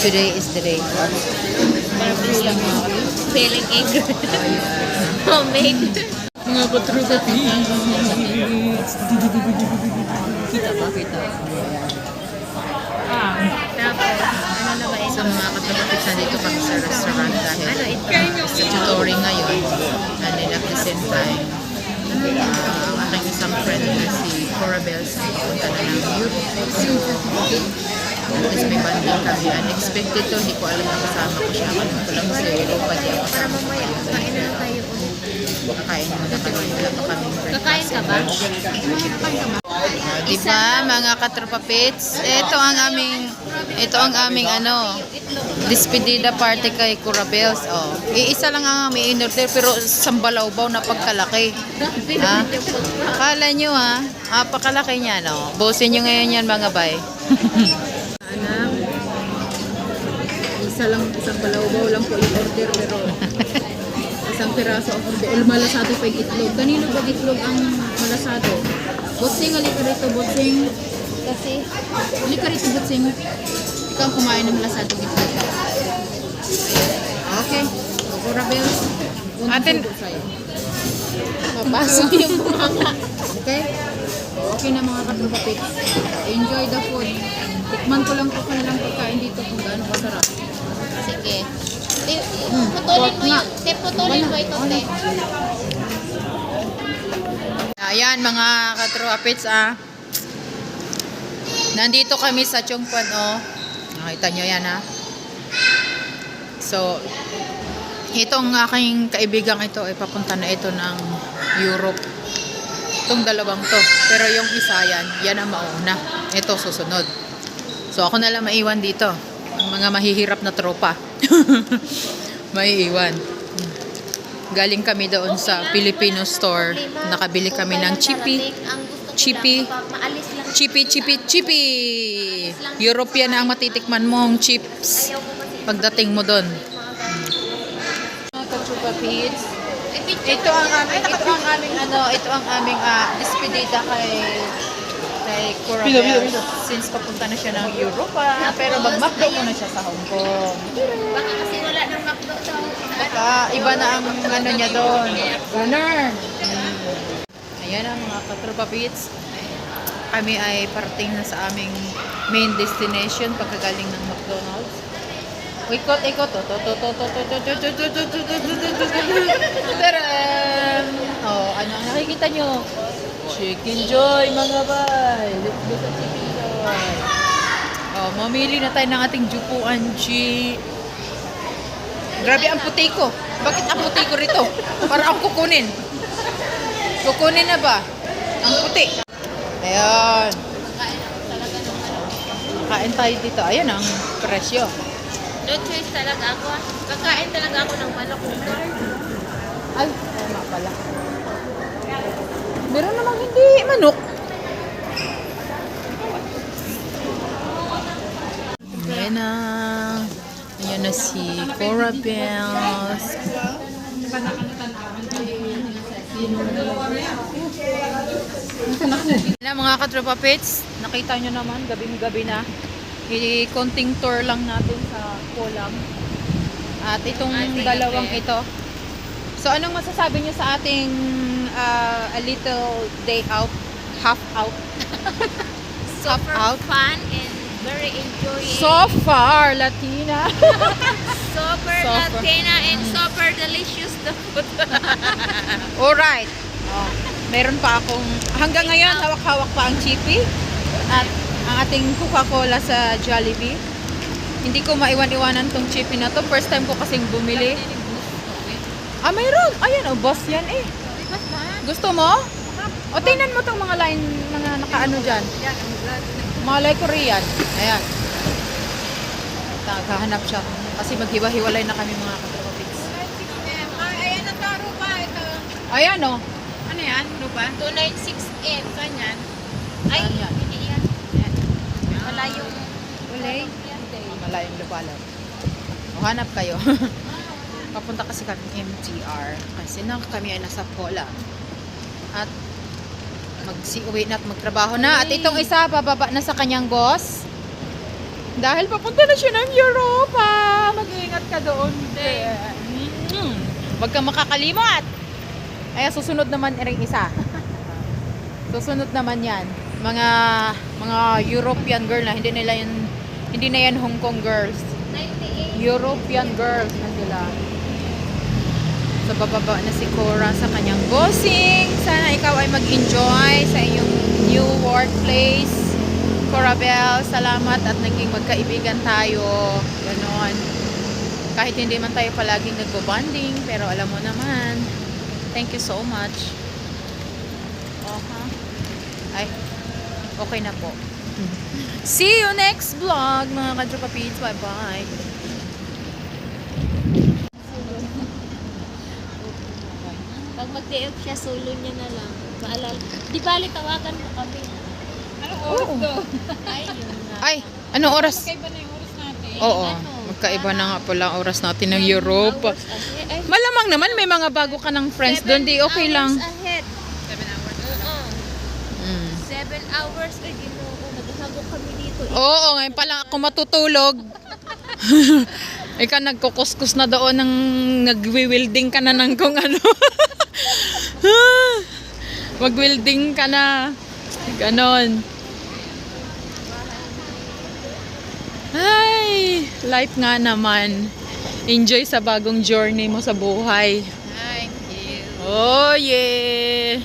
Today is the day. Feeling angry. Homemade. Mga katrupapits. Kita ba? Kita. Tapos, ano na ba ito? Sa mga katrupapits, nandito kami sa restaurant dahil sa tutoring ngayon. And then at the same time, ang aking isang friend na si Cora Bells ay papunta na ng Europe. So, at least may banding kami. Unexpected to, hindi ko alam na kasama ko siya. Alam ko lang sa Europa niya. Para mamaya, kakain na tayo ulit. Kakain muna kami. Wala pa kami breakfast. Kakain ka ba? Kakain ka ba? Diba, mga katrupapits? Ito ang aming despedida party kay Curabels. Oh, iisa lang ang may in-order pero sambalaw-baw na pagkalaki. Ha? Akala nyo pakalaki niya, no? Bosin nyo ngayon yan, mga bay. Anak, isang balaw-baw lang po yung order pero isang piraso ang order. Malasado pa yung itlog. Kanino ba itlog ang malasado? Botsing, halika rito, botsing. Kasi, Halika rito, botsing. Ikaw ang kumain ng malasado itlog. Okay. Corabel. Atin- Sa'yo. mapasok yung bunganga. Okay? Okay na mga katrupapits. Enjoy the food. Tikman ko lang po kanilang pagkain dito kung gaano kasarap. Sige. Putulin mo yun. Putulin mo ito, te. Ayan, mga katrupapits, nandito kami sa Chongpan, Nakita nyo yan, So, itong aking kaibigang ito ay papunta na ito ng Europe. Itong dalawang to. Pero yung isa yan ang mauna. Ito susunod. So, ako na lang maiwan dito. Ang mga mahihirap na tropa. Maiiwan. Galing kami doon sa Filipino store. Nakabili kami ng chippy. European na ang matitikman mong chips pagdating mo doon. Katrupapits. Ito ang aming despedida kay Corabel. Since papunta na siya ng Europa, pero mag-McDo muna siya sa Hong Kong. Baka kasi wala ng McDo sa Hong Kong. Baka iba na ang niya doon. Gunner! Ayan ang mga katrupapits. Kami ay parating na sa aming main destination pagkagaling ng McDonald's. Ikot. Taran! Ano ang nakikita nyo? Chicken Joy, mga bay! Let's go sa Chicken Joy! Mamili na tayo ng ating jupuan, Chi. Grabe ang puti ko. Bakit ang puti ko rito? Para akong kukunin. Kukunin na ba? Ang puti. Ayan. Kain tayo dito. Ayan ang presyo. No choice talaga ako. Kakain talaga ako ng manok. Ay, tama pala. Meron namang hindi manok. Ayan na. Ayan na si Cora Bells. Na mga katrupapits, nakita nyo naman, gabing-gabi na. Konting tour lang natin sa Kolam. At itong dalawang ito. So, anong masasabi nyo sa ating a little day out, half out? Super out. fun and very enjoying. So far, Latina. Super Latina and super delicious the food. Alright. Meron pa akong, hanggang ngayon, hawak-hawak pa ang chippy. At ang ating Coca-Cola sa Jollibee. Hindi ko maiwan-iwanan tong chippy na to. First time ko kasing bumili. Mayroon. Ayan, boss yan eh. Gusto mo? O, tingnan mo tong mga line, mga nakaano dyan. Mga like Korean. Ayan. Naghahanap siya. Kasi maghiwa-hiwalay na kami mga katrapapits. Ayan ang taro pa ito. Ayan o. Ano yan? Rupa? 296M. Saan yan? Ay, Saan yan? hindi yan. Malayong. Ulay. Malayong lupalan. O, hanap kayo. Papunta kasi kami MTR. Kasi kami ay nasa Pola. At mag-uwi na at magtrabaho na. At itong isa, bababa na sa kanyang boss. Dahil papunta na siya ng Europa. Mag-iingat ka doon. Huwag kang makakalimot. Ay, susunod naman ring isa. Susunod naman yan. Mga European girl na hindi na yan Hong Kong girls. 98. European girls na sila. So, bababa na si Cora sa kanyang bossing. Sana ikaw ay mag-enjoy sa iyong new workplace. Cora Bell, salamat at naging magkaibigan tayo. Ganon. Kahit hindi man tayo palaging nagbo-bonding, pero alam mo naman, thank you so much. Ay, okay na po. See you next vlog, mga ka-Jokapits. Bye-bye. Pag mag-day off siya, solo niya na lang. Maalala. Di bali, tawagan mo kami. Oo. Ay, yun nga. Ay, anong oras? Magkaiba na yung oras natin. Oo, Ano? magkaiba na nga pala ang oras natin ng Europa. Hours ahead. Ay, Malamang naman may mga bago ka ng friends doon, di okay 7 lang. hours ahead. 7 hours. Oo. Mm. 7 hours. Ay, ginoo. Naghahagok kami dito. Oo, ngayon pala ako matutulog. Ikaw nagkukuskus na doon ng nagwi-welding ka na ng kung ano. Mag-welding ka na. Ganon. Ay, life nga naman. Enjoy sa bagong journey mo sa buhay. Thank you. Oh, yeah.